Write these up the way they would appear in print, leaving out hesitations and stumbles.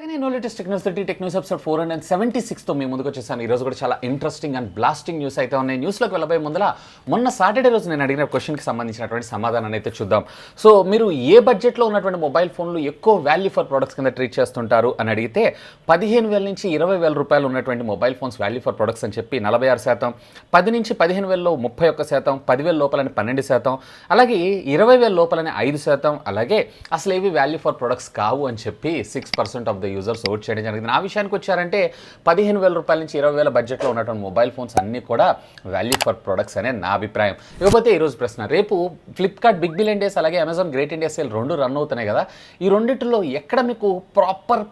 అలాగే నేను latest టెక్నూస్ episode 476తో మీ ముందుకు వచ్చేసాను. ఈరోజు కూడా చాలా ఇంట్రెస్టింగ్ అండ్ బ్లాస్టింగ్ న్యూస్ అయితే ఉన్నాయి. న్యూస్లోకి వెళ్ళబోయే ముందర మొన్న సాటర్డే రోజు నేను అడిగిన క్వశ్చన్కి సంబంధించినటువంటి సమాధానాన్ని అయితే చూద్దాం. సో మీరు ఏ బడ్జెట్లో ఉన్నటువంటి మొబైల్ ఫోన్లు ఎక్కువ వాల్యూ ఫర్ ప్రొడక్ట్స్ కింద ట్రీట్ చేస్తుంటారు అని అడిగితే 15,000 నుంచి 20,000 రూపాయలు ఉన్నటువంటి mobile phones value for products అని చెప్పి 46%, 10 నుంచి 15,000లో 31%, 10,000 లోపలని 12%, అలాగే 20,000 లోపలని 5%, అలాగే అసలు ఏవి వాల్యూ ఫర్ ప్రొడక్ట్స్ కావు అని చెప్పి 6% ఆఫ్ ద యూజర్స్ ఓట్ చేయడం జరిగింది. ఆ విషయానికి వచ్చారంటే 15,000 రూపాయల నుంచి 20,000 బడ్జెట్లో ఉన్నటువంటి మొబైల్ ఫోన్స్ అన్నీ కూడా వాల్యూ ఫర్ ప్రొడక్ట్స్ అనే నా అభిప్రాయం. ఇకపోతే ఈరోజు ప్రశ్న, రేపు ఫ్లిప్కార్ట్ బిగ్ బిలియన్ డేస్ అలాగే అమెజాన్ గ్రేట్ ఇండియా సేల్ రెండు రన్ అవుతున్నాయి కదా, ఈ రెండింటిలో ఎక్కడ మీకు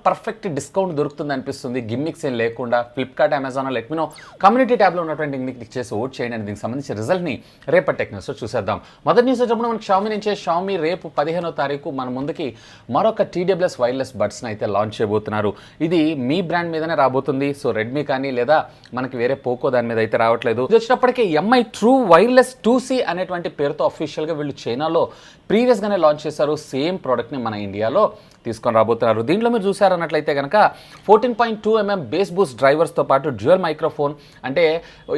పర్ఫెక్ట్ డిస్కౌంట్ దొరుకుతుంది అనిపిస్తుంది గిమ్మిక్స్ ఏం లేకుండా? ఫ్లిప్కార్ట్, అమెజాన్ లెట్మినో కమ్యూనిటీ ట్యాబ్లో ఉన్నటువంటి లింక్ క్లిక్ చేసి ఓట్ చేయండి. దీనికి సంబంధించిన రిజల్ట్ని రేపటి టెక్నూస్లో చూసేద్దాం. మొదటి న్యూస్ వచ్చేప్పుడు మనకి Xiaomi నుంచే Xiaomi రేపు 15వ తారీఖు మన ముందుకి మరొక TWS వైర్లెస్ బడ్స్ని అయితే లాంచ్ చేయబోతున్నారు. ఇది మీ బ్రాండ్ మీదనే రాబోతుంది. సో రెడ్మీ కానీ లేదా మనకి వేరే పోకో దాని మీద అయితే రావట్లేదు. ఇది వచ్చినప్పటికీ MI ట్రూ వైర్లెస్ 2C అనేటువంటి పేరుతో అఫీషియల్గా వీళ్ళు చైనాలో ప్రీవియస్గానే లాంచ్ చేశారు. సేమ్ ప్రోడక్ట్ని మన ఇండియాలో తీసుకొని రాబోతున్నారు. దీంట్లో మీరు చూసారన్నట్లయితే కనుక 14.2mm బేస్ బూస్ట్ డ్రైవర్స్తో పాటు డ్యూయల్ మైక్రోఫోన్, అంటే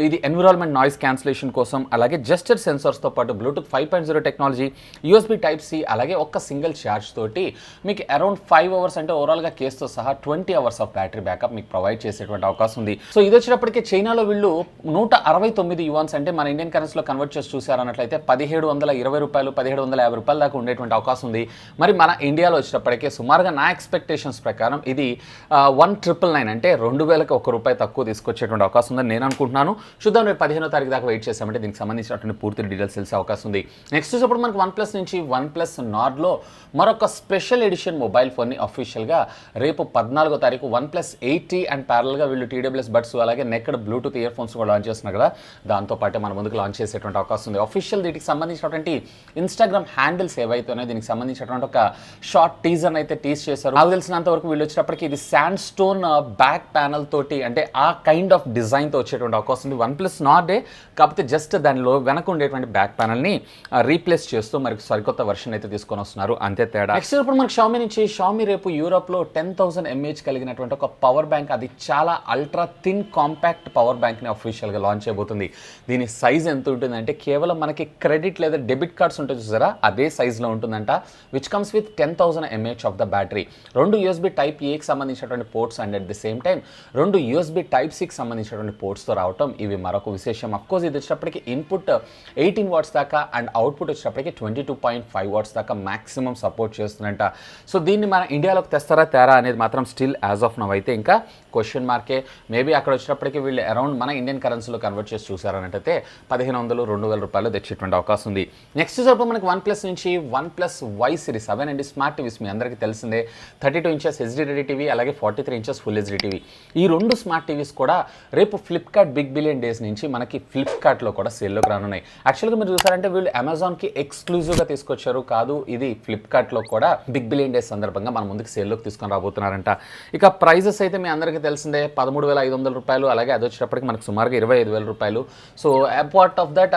ఇది ఎన్విరాన్మెంట్ నాయిస్ క్యాన్సిలేషన్ కోసం, అలాగే జెస్చర్ సెన్సార్స్తో పాటు బ్లూటూత్ 5.0 టెక్నాలజీ, USB Type-C, అలాగే ఒక్క సింగిల్ ఛార్జ్ తోటి మీకు అరౌండ్ 5 అవర్స్ అంటే ఓవరాల్గా కేసుతో సహా 20 అవర్స్ ఆఫ్ బ్యాటరీ బ్యాకప్ మీకు ప్రొవైడ్ చేసేటువంటి అవకాశం ఉంది. సో ఇది వచ్చినప్పటికీ చైనాలో వీళ్ళు 169 యువాన్స్ అంటే మన ఇండియన్ కరెన్సీలో కన్వర్ట్ చేసి చూసారన్నట్లయితే 1,720 రూపాయలు, 1,750 రూపాయల దాకా ఉండేటువంటి అవకాశం ఉంది. మరి మన ఇండియాలో వచ్చినప్పటికీ సుమారుగా నా ఎక్స్పెక్టేషన్స్ ప్రకారం ఇది 1,999 అంటే 2,000కి ₹1 తక్కువ తీసుకొచ్చేటువంటి అవకాశం ఉందని నేను అనుకుంటున్నాను. చూద్దాం, రేపు 15వ తారీఖు దాకా వెయిట్ చేసామంటే దీనికి సంబంధించినటువంటి పూర్తి డీటెయిల్స్ తెలిసే అవకాశం ఉంది. నెక్స్ట్ చూసినప్పుడు మనకి OnePlus నుంచి OnePlus Nordలో మరొక స్పెషల్ ఎడిషన్ మొబైల్ ఫోన్ని అఫీషియల్గా రేపు 14వ తారీఖు OnePlus 8T అండ్ ప్యారల్గా వీళ్ళు TWS బడ్స్ అలాగే నెక్డ్ బ్లూటూత్ ఇయర్ ఫోన్స్ కూడా లాంచ్ చేస్తున్నారు కదా, దాంతోపాటు మన ముందుకు లాంచ్ చేసేటువంటి అవకాశం ఉంది. అఫీషియల్ దీనికి సంబంధించినటువంటి ఇన్స్టాగ్రామ్ హ్యాండిల్స్ ఏవైతే ఉన్నాయో దీనికి సంబంధించినటువంటి ఒక షార్ట్ టీజర్ అయితే టీజ్ చేశారు. నాకు తెలిసినంత వరకు వీళ్ళు వచ్చేటప్పటికి ఇది శాండ్ స్టోన్ బ్యాక్ ప్యానల్ తోటి అంటే ఆ కైండ్ ఆఫ్ డిజైన్తో వచ్చేటువంటి అవకాశం ఉంది. OnePlus Nord కాకపోతే జస్ట్ దానిలో వెనక ఉండేటువంటి బ్యాక్ ప్యానల్ని రీప్లేస్ చేస్తూ మరి సరికొత్త వర్షన్ అయితే తీసుకొని వస్తున్నారు, అంతే తేడా. నెక్స్ట్ ఇప్పుడు మనకి Xiaomi నుంచి Xiaomi రేపు యూరోప్లో 10,000 mAh కలిగినటువంటి ఒక పవర్ బ్యాంక్, అది చాలా అల్ట్రా థిన్ కాంపాక్ట్ పవర్ బ్యాంక్ని అఫీషియల్గా లాంచ్ చేయబోతుంది. దీని సైజ్ ఎంత ఉంటుందంటే కేవలం మనకి క్రెడిట్ లేదా డెబిట్ కార్డ్స్ ఉంటాయి చూసారా, అదే సైజ్లో ఉంటుందంట. Which comes with 10,000 mAh of the battery, 2 USB Type-Aకి సంబంధించినటువంటి ports and at the same time 2 USB Type-Cకి సంబంధించినటువంటి పోర్ట్స్తో రావటం ఇవి మరొక విశేషం. అఫ్కోర్స్ ఇది వచ్చేటప్పటికి ఇన్పుట్ 18 వాట్స్ దాకా అండ్ అవుట్పుట్ వచ్చేటప్పటికి 22.5 వాట్స్ దాకా మ్యాక్సిమం సపోర్ట్ చేస్తుందంట. సో దీన్ని మన ఇండియాలోకి తెస్తారా తేరా అనేది మాత్రం స్టిల్ యాజ్ ఆఫ్ నవ్ అయితే ఇంకా క్వశ్చన్ మార్కే. మేబీ అక్కడ వచ్చేటప్పటికి వీళ్ళు అరౌండ్ మన ఇండియన్ కరెన్సీలో కన్వర్ట్ చేసి చూసారన్నట్టయితే 1,500, 2,000 రూపాయలు తెచ్చేటువంటి అవకాశం ఉంది. నెక్స్ట్ చూసినప్పుడు మనకి OnePlus నుంచి OnePlus Y సిరీస్ అవేనండి స్మార్ట్ టీవీస్ మీ అందరికీ తెలిసిందే. 32 ఇంచెస్ HD రెడీ టీవీ అలాగే 43 ఇంచెస్ ఫుల్ HD టీవీ, ఈ రెండు స్మార్ట్ టీవీస్ కూడా రేపు ఫ్లిప్కార్ట్ బిగ్ బిలియన్ డేస్ నుంచి మనకి ఫ్లిప్కార్ట్లో కూడా సేల్లోకి రానున్నాయి. యాక్చువల్గా మీరు చూసారంటే వీళ్ళు అమెజాన్కి ఎక్స్క్లూజివ్గా తీసుకొచ్చారు కాదు, ఇది ఫ్లిప్కార్ట్లో కూడా బిగ్ బిలియన్ డేస్ సందర్భంగా మన ముందుకు సేల్లోకి తీసుకొని రాబోతున్నారంట. ఇక ప్రైజెస్ అయితే మీ అందరికీ తెలిసిందే, 13,500 రూపాయలు, అలాగే అది వచ్చేటప్పటికి మనకు సుమారుగా 25,000 రూపాయలు. So apart of that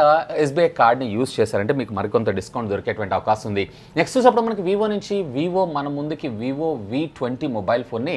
SBI కార్డ్ని యూజ్ చేశారంటే మీకు మరికొంత డిస్కౌంట్ దొరికేటువంటి అవకాశం ఉంది. నెక్స్ట్ చూసినప్పుడు మనకి వివో నుంచి వివో మన ముందుకి వివో V20 మొబైల్ ఫోన్ని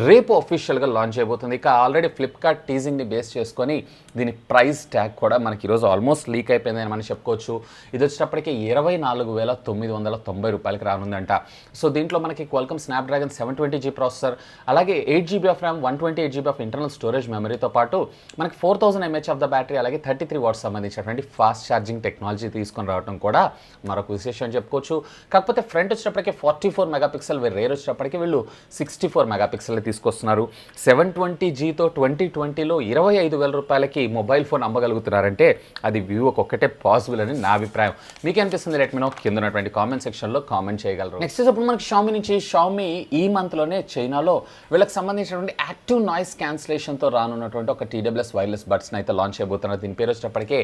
రేపు అఫీషియల్గా లాంచ్ చేయబోతుంది. ఇక ఆల్రెడీ ఫ్లిప్కార్ట్ టీజింగ్ని బేస్ చేసుకొని దీని ప్రైస్ ట్యాగ్ కూడా మనకి ఈరోజు ఆల్మోస్ట్ లీక్ అయిపోయిందని మనం చెప్పుకోవచ్చు. ఇది వచ్చేటప్పటికి 24,990 రూపాయలకి రానుందంట. సో దీంట్లో మనకి క్వాల్కమ్ స్నాప్డ్రాగన్ 720G ప్రాసెసర్, అలాగే 8GB of RAM, 128GB of internal storage మెమరీతో పాటు మనకి 4,000 mAh ఆఫ్ ద బ్యాటరీ, అలాగే 33 వాట్స్ సంబంధించినటువంటి ఫాస్ట్ ఛార్జింగ్ టెక్నాలజీ తీసుకొని రావడం కూడా మరొక విశేషం చెప్పుకోవచ్చు. కాకపోతే ఫ్రంట్ వచ్చేటప్పటికి 44 మెగాపిక్సెల్, రేర్ వచ్చేటప్పటికి వీళ్ళు 64 మెగాపిక్సెల్ తీసుకొస్తున్నారు. 720Gతో 2020లో 25,000 రూపాయలకి మొబైల్ ఫోన్ అమ్మగలుగుతున్నారంటే అది వివోకి ఒక్కటే పాసిబుల్ అని నా అభిప్రాయం. మీకు అనిపిస్తుంది లెట్ మీ నో కింద ఉన్నటువంటి కామెంట్ సెక్షన్లో కామెంట్ చేయగలరు. నెక్స్ట్ ఇప్పుడు మనకి Xiaomi నుంచి Xiaomi ఈ మంత్లోనే చైనాలో వీళ్ళకి సంబంధించినటువంటి యాక్టివ్ నాయిస్ క్యాన్సిలేషన్తో రానున్నటువంటి ఒక TWS వైర్లెస్ బడ్స్ని అయితే లాంచ్ చేయబోతున్నారు. దీని పేరు వచ్చేటప్పటికే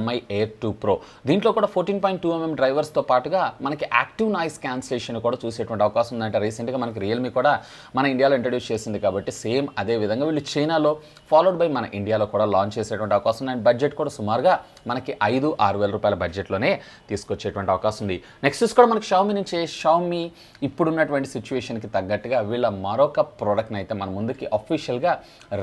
MI Air 2 Pro. దీంట్లో కూడా 14.2mm డ్రైవర్స్తో పాటుగా మనకి యాక్టివ్ నాయిస్ క్యాన్సిలేషన్ కూడా చూసేటువంటి అవకాశం ఉందంటే రీసెంట్గా మనకి రియల్మీ కూడా మన ఇండియాలో ఇంట్రడ్యూస్ చేసింది కాబట్టి సేమ్ అదే విధంగా వీళ్ళు చైనాలో ఫాలోడ్ బై మన ఇండియాలో కూడా లాంచ్ చేసేటువంటి అవకాశం ఉంది. అండ్ బడ్జెట్ కూడా సుమారుగా మనకి 5-6 వేల రూపాయల బడ్జెట్లోనే తీసుకొచ్చేటువంటి అవకాశం ఉంది. నెక్స్ట్ కూడా మనకి షామీ నుంచి షామీ ఇప్పుడున్నటువంటి సిచ్యువేషన్కి తగ్గట్టుగా వీళ్ళ మరొక ప్రోడక్ట్ని అయితే మన ముందుకి అఫీషియల్గా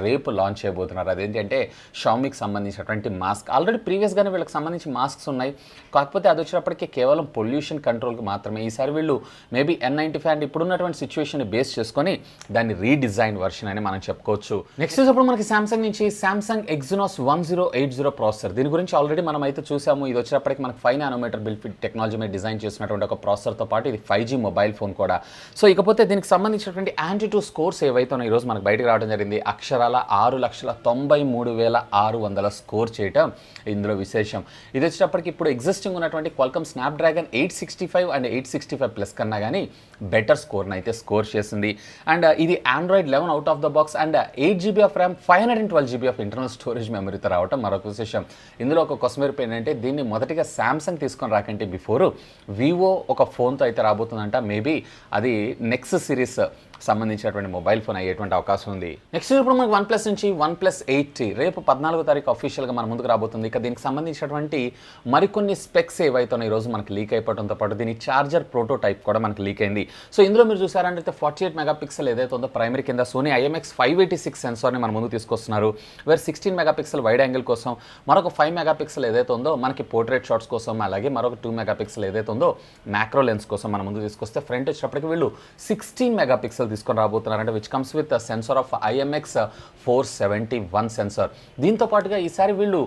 రేపు లాంచ్ చేయబోతున్నారు. అదేంటంటే షామీకి సంబంధించినటువంటి మాస్క్. ఆల్రెడీ ప్రీవియస్గానే వీళ్ళకి సంబంధించి మాస్క్స్ ఉన్నాయి, కాకపోతే అది వచ్చేటప్పటికి కేవలం పొల్యూషన్ కంట్రోల్కి మాత్రమే. ఈసారి వీళ్ళు మేబీ N95 అండ్ ఇప్పుడున్నటువంటి సిచ్యువేషన్ బేస్ చేసుకొని దాన్ని రీడిజైన్ వర్షన్ అని మనం చెప్పుకోవచ్చు. నెక్స్ట్ ఇప్పుడు మనకి సామ్సంగ్ నుంచి సామ్సంగ్ ఎగ్జినోస్ 1080 ప్రాసెసర్. దీని గురించి ఆల్రెడీ మనం అయితే చూసాము. ఇది వచ్చేటప్పటికి మనకి 5 నానోమీటర్ బిల్డ్ ఫిట్ టెక్నాలజీ మీద డిజైన్ చేసినటువంటి ఒక ప్రాసెసర్తో పాటు ఇది 5G మొబైల్ ఫోన్ కూడా. సో ఇకపోతే దీనికి సంబంధించినటువంటి యాంటీ2 స్కోర్స్ ఏవైతే ఉన్నాయో ఈరోజు మనకు బయటకు రావడం జరిగింది. అక్షరాల 6,93,600 స్కోర్ చేయటం ఇందులో విశేషం. ఇది వచ్చేటప్పటికి ఇప్పుడు ఎగ్జిస్టింగ్ ఉన్నటువంటి క్వాల్కమ్ స్నాప్డ్రాగన్ 865 అండ్ 865 ప్లస్ కన్నా కానీ బెటర్ స్కోర్ని అయితే స్కోర్ చేసింది. అండ్ ఇది Android 11 out of the box and 8GB of RAM 512GB of internal storage మెమరీతో రావటం మరొక విశేషం. ఇందులో ఒక కొసమెరుపు ఏంటంటే దీన్ని మొదటిగా సామ్సంగ్ తీసుకొని రాకంటే బిఫోర్ వివో ఒక ఫోన్తో అయితే రాబోతుందంట. మేబీ అది నెక్స్ట్ సిరీస్ సంబంధించినటువంటి మొబైల్ ఫోన్ అయ్యేటువంటి అవకాశం ఉంది. నెక్స్ట్ ఇప్పుడు మనకు OnePlus నుంచి OnePlus 8T రేపు 14వ తారీఖు అఫీషియల్గా మన ముందుకు రాబోతుంది. ఇక దీనికి సంబంధించినటువంటి మరికొన్ని స్పెక్స్ ఏవైతే ఈరోజు మనకి లీక్ అయిపోవడంతో పాటు దీని చార్జర్ ప్రోటోటైప్ కూడా మనకి లీక్ అయింది. సో ఇందులో మీరు చూసారంటే 48 మెగాపిక్సెల్ ఏదైతే ఉందో ప్రైమరీ కింద సోనీ IMX586 సెన్సార్ని మన ముందు తీసుకొస్తున్నారు. వేరే 16 మెగాపిక్సెల్ వైడ్ యాంగిల్ కోసం, మరొక 5 మెగాపిక్సెల్ ఏదైతే ఉందో మనకి పోర్ట్రేట్ షాట్స్ కోసం, అలాగే మరొక 2 మెగాపిక్సెల్ ఏదైతే ఉందో మ్యాక్రో లెన్స్ కోసం మన ముందు తీసుకొస్తే ఫ్రంట్ వచ్చేటప్పటికి వీళ్ళు 16 మెగాపిక్సెల్ తీసుకొని రాబోతున్నారంటే which comes with sensor of IMX471 sensor. దీంతో పాటుగా ఈసారి వీళ్ళు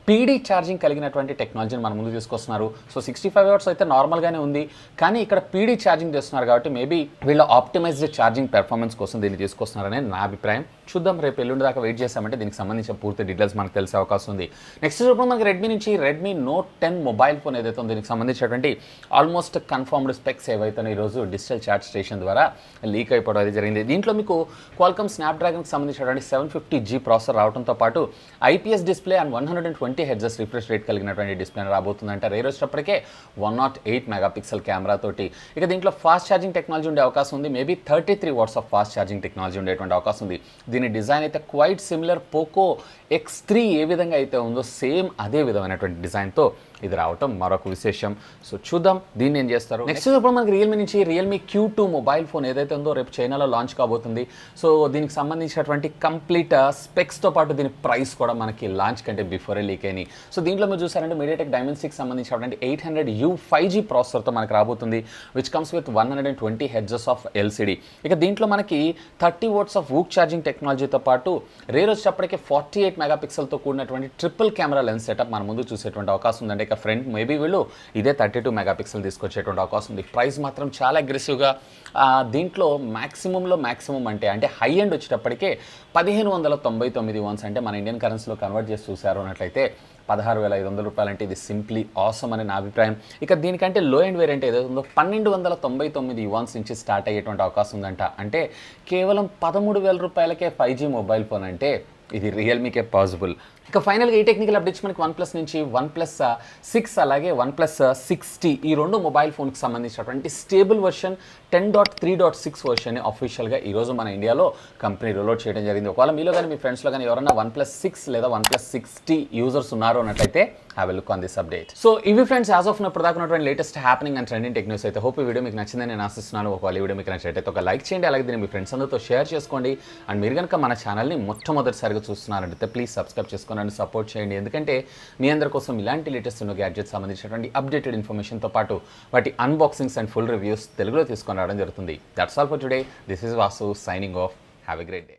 పీడీ ఛార్జింగ్ కలిగినటువంటి టెక్నాలజీని మన ముందు తీసుకొస్తున్నారు. సో 65 వాట్స్ అయితే నార్మల్గానే ఉంది, కానీ ఇక్కడ పీడీ ఛార్జింగ్ చేస్తున్నారు కాబట్టి మేబీ వీళ్ళు ఆప్టిమైజ్డ్ ఛార్జింగ్ పెర్ఫార్మెన్స్ కోసం దీన్ని తీసుకొస్తున్నారనే నా అభిప్రాయం. చూద్దాం, రేపు ఎల్లుండి దాకా వెయిట్ చేసామంటే దీనికి సంబంధించిన పూర్తి డీటెయిల్స్ మనకు తెలిసే అవకాశం ఉంది. నెక్స్ట్ ఇప్పుడు మనకి రెడ్మీ నుంచి రెడ్మీ నోట్ 10 మొబైల్ ఫోన్ ఏదైతే ఉందో దీనికి సంబంధించినటువంటి ఆల్మోస్ట్ కన్ఫర్మ్డ్ స్పెక్స్ ఏవైతే ఈరోజు డిజిటల్ చాట్ స్టేషన్ ద్వారా లీక్ అయిపోవడం అది జరిగింది. దీంట్లో మీకు క్వాల్కమ్ స్నాప్డ్రాగన్కి సంబంధించినటువంటి 750G ప్రాసెసర్ రావడంతో పాటు IPS display and 120 Hz refresh rate కలిగినటువంటి డిస్ప్లే రాబోతుందంటే రేర్ వచ్చేటప్పటికే 108 మెగాపిక్సెల్ కెమెరా తోటి. ఇక దీంట్లో ఫాస్ట్ ఛార్జింగ్ టెక్నాలజీ ఉండే అవకాశం ఉంది. Maybe 33 watts of fast charging technology ఉండేటువంటి అవకాశం ఉంది. దీని డిజైన్ అయితే క్వైట్ సిమిలర్ పోకో X3 ఏ విధంగా అయితే ఉందో సేమ్ అదే విధమైనటువంటి డిజైన్తో ఇది రావటం మరొక విశేషం. సో చూద్దాం దీన్ని ఏం చేస్తారు. నెక్స్ట్ ఇప్పుడు మనకి రియల్మీ నుంచి రియల్మీ Q2 మొబైల్ ఫోన్ ఏదైతే ఉందో రేపు చైనాలో లాంచ్ కాబోతుంది. సో దీనికి సంబంధించినటువంటి కంప్లీట్ స్పెక్స్తో పాటు దీని ప్రైస్ కూడా మనకి లాంచ్ కంటే బిఫోరే లీక్ అయినాయి. సో దీంట్లో మీరు చూసారంటే MediaTek Dimensity సంబంధించినటువంటి 800U 5G ప్రాసెసర్తో మనకి రాబోతుంది which comes with 120 Hz of LCD. ఇక దీంట్లో మనకి 30 వాట్స్ ఆఫ్ వూక్ ఛార్జింగ్ టెక్నాలజీతో పాటు రేర్ వచ్చేటప్పటికే 48 మెగాపిక్సెల్తో కూడినటువంటి ట్రిపుల్ కెమెరా లెన్స్ సెటప్ మన ముందు చూసేటువంటి అవకాశం ఉందండి. ఇక ఫ్రంట్ మేబీ వీళ్ళు ఇదే 32 మెగాపిక్సెల్ తీసుకొచ్చేటువంటి అవకాశం ఉంది. ప్రైస్ మాత్రం చాలా అగ్రెసివ్గా దీంట్లో మ్యాక్సిమం అంటే హై ఎండ్ వచ్చేటప్పటికే 1599 వన్స్ అంటే మన ఇండియన్ కరెన్సీలో కన్వర్ట్ చేసి చూసారు అన్నట్లయితే 16,500 రూపాయలు అంటే ఇది సింప్లీ ఆసమ్ అని నా అభిప్రాయం. ఇక దీనికంటే లో ఎండ్ వేరియంట్ ఏదైతే ఉందో 1299 యువాన్స్ నుంచి స్టార్ట్ అయ్యేటువంటి అవకాశం ఉందంట. అంటే కేవలం 13,000 రూపాయలకే 5G మొబైల్ ఫోన్ అంటే ఇది రియల్మీకే పాసిబుల్. ఇక ఫైనల్గా ఈ టెక్నికల్ అప్డేట్స్ మనకి OnePlus నుంచి OnePlus 6 అలాగే OnePlus 6T ఈ రెండు మొబైల్ ఫోన్కి సంబంధించినటువంటి స్టేబుల్ వర్షన్ 10.3.6 వర్షన్ని అఫీషియల్గా ఈరోజు మన ఇండియాలో కంపెనీ రోల్అవుట్ చేయడం జరిగింది. ఒకవేళ మీలో కానీ మీ ఫ్రెండ్స్లో కానీ ఎవరైనా OnePlus 6 లేదా OnePlus 6T యూజర్స్ ఉన్నారు అన్నట్లయితే have a look on this update. So ఇవి ఫ్రెండ్స్ యాజ్ ఆఫ్ ఇప్పుడు దాకా ఉన్నటువంటి latest happening and trending tech news అయితే. హోప్ ఈ వీడియో మీకు నచ్చిందని నేను ఆశిస్తున్నాను. ఒకవేళ ఈ వీడియో మీకు నచ్చినట్లయితే ఒక లైక్ చేయండి, అలాగే దీన్ని మీ ఫ్రెండ్స్ అందరితో షేర్ చేసుకోండి. అండ్ మీరు కనుక మన ఛానల్ని మొట్టమొదటిసారిగా చూస్తున్నారంటే ప్లీజ్ సబ్స్క్రైబ్ చేసుకొని సపోర్ట్ చేయండి. ఎందుకంటే మీ అందరి కోసం ఇలాంటి లేటెస్ట్ గ్యాడ్జెట్స్ సంబంధించినటువంటి అప్డేటెడ్ ఇన్ఫర్మేషన్తో పాటు వాటి అన్బాక్సింగ్స్ అండ్ ఫుల్ రివ్యూస్ తెలుగులో తీసుకొని రావడం జరుగుతుంది. That's all for today. This is Vasu signing off. Have a great day.